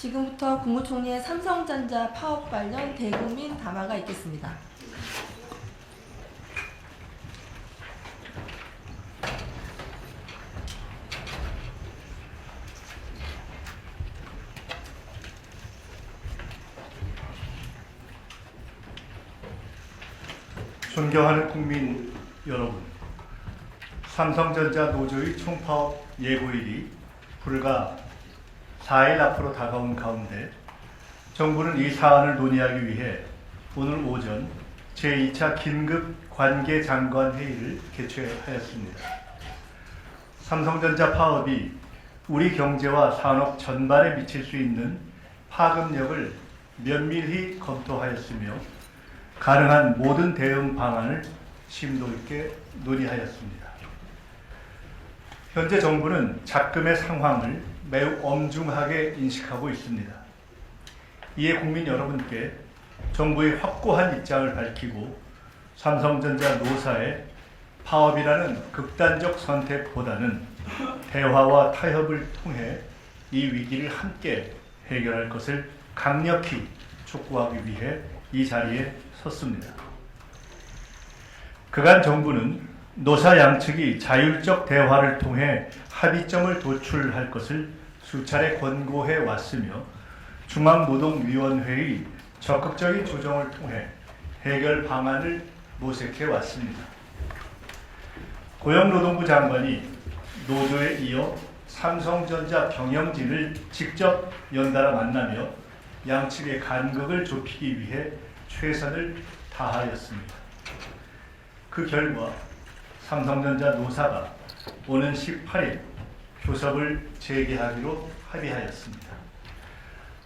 지금부터 국무총리의 삼성전자 파업 관련 대국민 담화가 있겠습니다. 존경하는 국민 여러분, 삼성전자 노조의 총파업 예고일이 불과 4일 앞으로 다가온 가운데 정부는 이 사안을 논의하기 위해 오늘 오전 제2차 긴급 관계장관 회의를 개최하였습니다. 삼성전자 파업이 우리 경제와 산업 전반에 미칠 수 있는 파급력을 면밀히 검토하였으며 가능한 모든 대응 방안을 심도 있게 논의하였습니다. 현재 정부는 잡금의 상황을 매우 엄중하게 인식하고 있습니다. 이에 국민 여러분께 정부의 확고한 입장을 밝히고 삼성전자 노사의 파업이라는 극단적 선택보다는 대화와 타협을 통해 이 위기를 함께 해결할 것을 강력히 촉구하기 위해 이 자리에 섰습니다. 그간 정부는 노사 양측이 자율적 대화를 통해 합의점을 도출할 것을 수차례 권고해 왔으며 중앙노동위원회의 적극적인 조정을 통해 해결 방안을 모색해 왔습니다. 고용노동부 장관이 노조에 이어 삼성전자 경영진을 직접 연달아 만나며 양측의 간극을 좁히기 위해 최선을 다하였습니다. 그 결과 삼성전자 노사가 오는 18일 교섭을 재개하기로 합의하였습니다.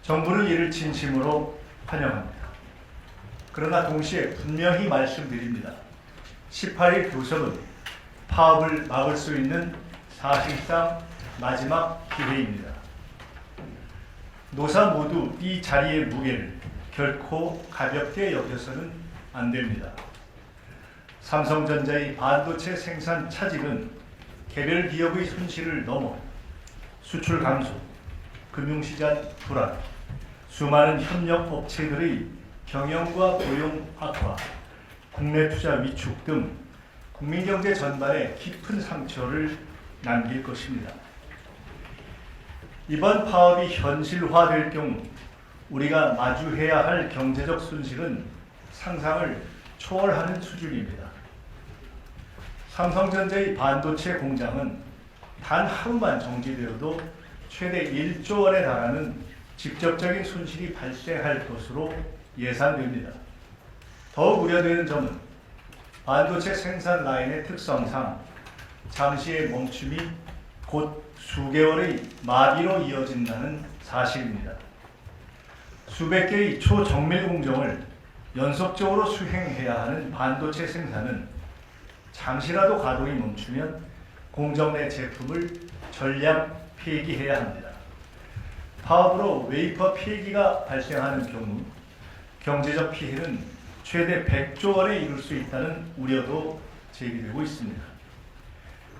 정부는 이를 진심으로 환영합니다. 그러나 동시에 분명히 말씀드립니다. 18일 교섭은 파업을 막을 수 있는 사실상 마지막 기회입니다. 노사 모두 이 자리의 무게를 결코 가볍게 여겨서는 안 됩니다. 삼성전자의 반도체 생산 차질은 개별 기업의 손실을 넘어 수출 감소, 금융시장 불안, 수많은 협력 업체들의 경영과 고용 악화, 국내 투자 위축 등 국민경제 전반에 깊은 상처를 남길 것입니다. 이번 파업이 현실화될 경우 우리가 마주해야 할 경제적 손실은 상상을 초월하는 수준입니다. 삼성전자의 반도체 공장은 단 하루만 정지되어도 최대 1조 원에 달하는 직접적인 손실이 발생할 것으로 예상됩니다. 더욱 우려되는 점은 반도체 생산 라인의 특성상 잠시의 멈춤이 곧 수개월의 마비로 이어진다는 사실입니다. 수백 개의 초정밀 공정을 연속적으로 수행해야 하는 반도체 생산은 잠시라도 가동이 멈추면 공정 내 제품을 전량 폐기해야 합니다. 파업으로 웨이퍼 폐기가 발생하는 경우 경제적 피해는 최대 100조 원에 이를 수 있다는 우려도 제기되고 있습니다.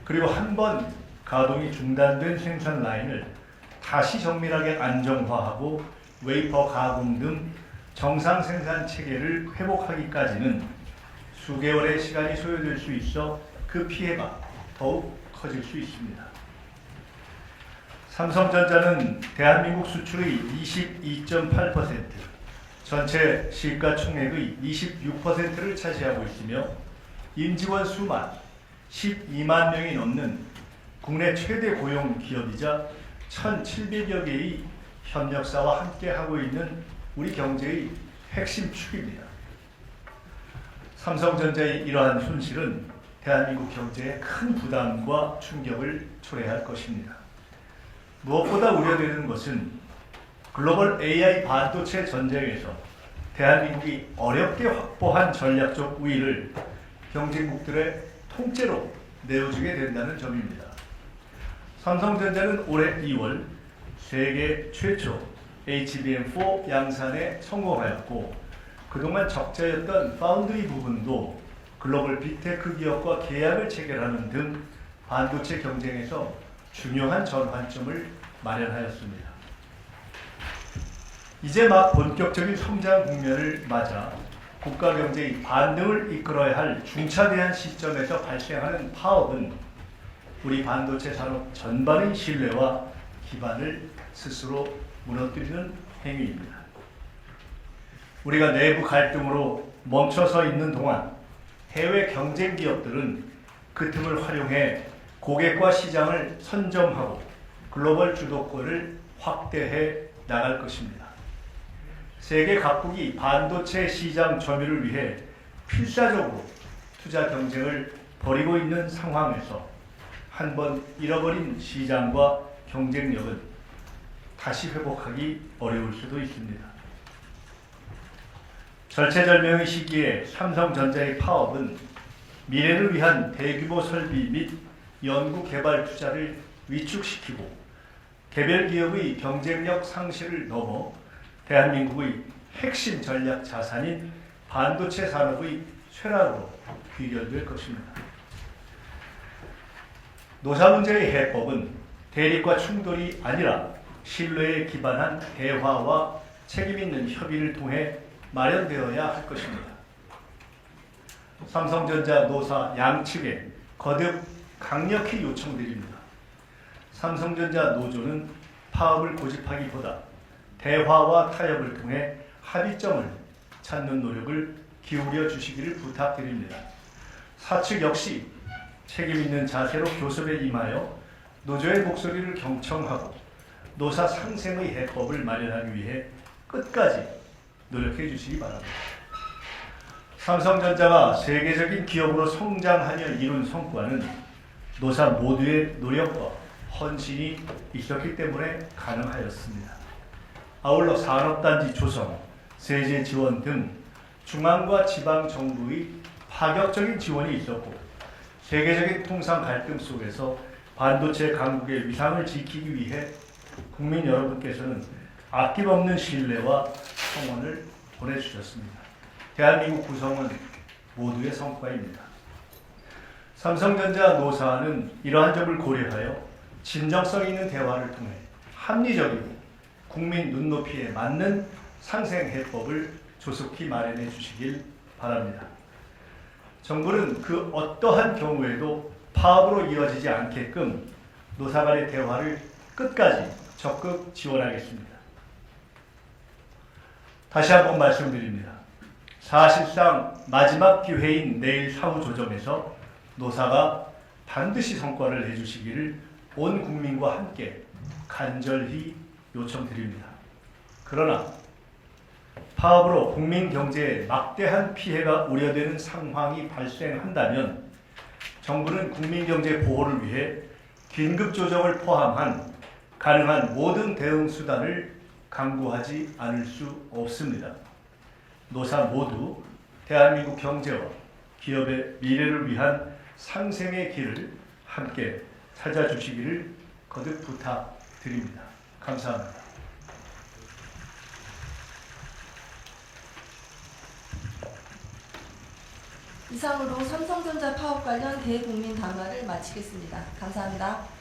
그리고 한 번 가동이 중단된 생산 라인을 다시 정밀하게 안정화하고 웨이퍼 가공 등 정상 생산 체계를 회복하기까지는 수개월의 시간이 소요될 수 있어 그 피해가 더욱 커질 수 있습니다. 삼성전자는 대한민국 수출의 22.8%, 전체 시가총액의 26%를 차지하고 있으며 임직원 수만 12만 명이 넘는 국내 최대 고용 기업이자 1,700여 개의 협력사와 함께하고 있는 우리 경제의 핵심 축입니다. 삼성전자의 이러한 손실은 대한민국 경제에 큰 부담과 충격을 초래할 것입니다. 무엇보다 우려되는 것은 글로벌 AI 반도체 전쟁에서 대한민국이 어렵게 확보한 전략적 우위를 경쟁국들의 통째로 내어주게 된다는 점입니다. 삼성전자는 올해 2월 세계 최초 HBM4 양산에 성공하였고 그동안 적자였던 파운드리 부분도 글로벌 빅테크 기업과 계약을 체결하는 등 반도체 경쟁에서 중요한 전환점을 마련하였습니다. 이제 막 본격적인 성장 국면을 맞아 국가 경제의 반등을 이끌어야 할 중차대한 시점에서 발생하는 파업은 우리 반도체 산업 전반의 신뢰와 기반을 스스로 무너뜨리는 행위입니다. 우리가 내부 갈등으로 멈춰서 있는 동안 해외 경쟁 기업들은 그 틈을 활용해 고객과 시장을 선점하고 글로벌 주도권을 확대해 나갈 것입니다. 세계 각국이 반도체 시장 점유를 위해 필사적으로 투자 경쟁을 벌이고 있는 상황에서 한번 잃어버린 시장과 경쟁력은 다시 회복하기 어려울 수도 있습니다. 절체절명의 시기에 삼성전자의 파업은 미래를 위한 대규모 설비 및 연구개발 투자를 위축시키고 개별 기업의 경쟁력 상실을 넘어 대한민국의 핵심 전략 자산인 반도체 산업의 쇠락으로 귀결될 것입니다. 노사 문제의 해법은 대립과 충돌이 아니라 신뢰에 기반한 대화와 책임있는 협의를 통해 마련되어야 할 것입니다. 삼성전자 노사 양측에 거듭 강력히 요청드립니다. 삼성전자 노조는 파업을 고집하기보다 대화와 타협을 통해 합의점을 찾는 노력을 기울여 주시기를 부탁드립니다. 사측 역시 책임있는 자세로 교섭에 임하여 노조의 목소리를 경청하고 노사 상생의 해법을 마련하기 위해 끝까지 노력해 주시기 바랍니다. 삼성전자가 세계적인 기업으로 성장하며 이룬 성과는 노사 모두의 노력과 헌신이 있었기 때문에 가능하였습니다. 아울러 산업단지 조성, 세제 지원 등 중앙과 지방 정부의 파격적인 지원이 있었고 세계적인 통상 갈등 속에서 반도체 강국의 위상을 지키기 위해 국민 여러분께서는 아낌없는 신뢰와 성원을 보내주셨습니다. 대한민국 구성은 모두의 성과입니다. 삼성전자 노사는 이러한 점을 고려하여 진정성 있는 대화를 통해 합리적이고 국민 눈높이에 맞는 상생 해법을 조속히 마련해 주시길 바랍니다. 정부는 그 어떠한 경우에도 파업으로 이어지지 않게끔 노사 간의 대화를 끝까지 적극 지원하겠습니다. 다시 한번 말씀드립니다. 사실상 마지막 기회인 내일 사후 조정에서 노사가 반드시 성과를 내주시기를 온 국민과 함께 간절히 요청드립니다. 그러나 파업으로 국민 경제에 막대한 피해가 우려되는 상황이 발생한다면 정부는 국민 경제 보호를 위해 긴급 조정을 포함한 가능한 모든 대응 수단을 강구하지 않을 수 없습니다. 노사 모두 대한민국 경제와 기업의 미래를 위한 상생의 길을 함께 찾아주시기를 거듭 부탁드립니다. 감사합니다. 이상으로 삼성전자 파업 관련 대국민 담화를 마치겠습니다. 감사합니다.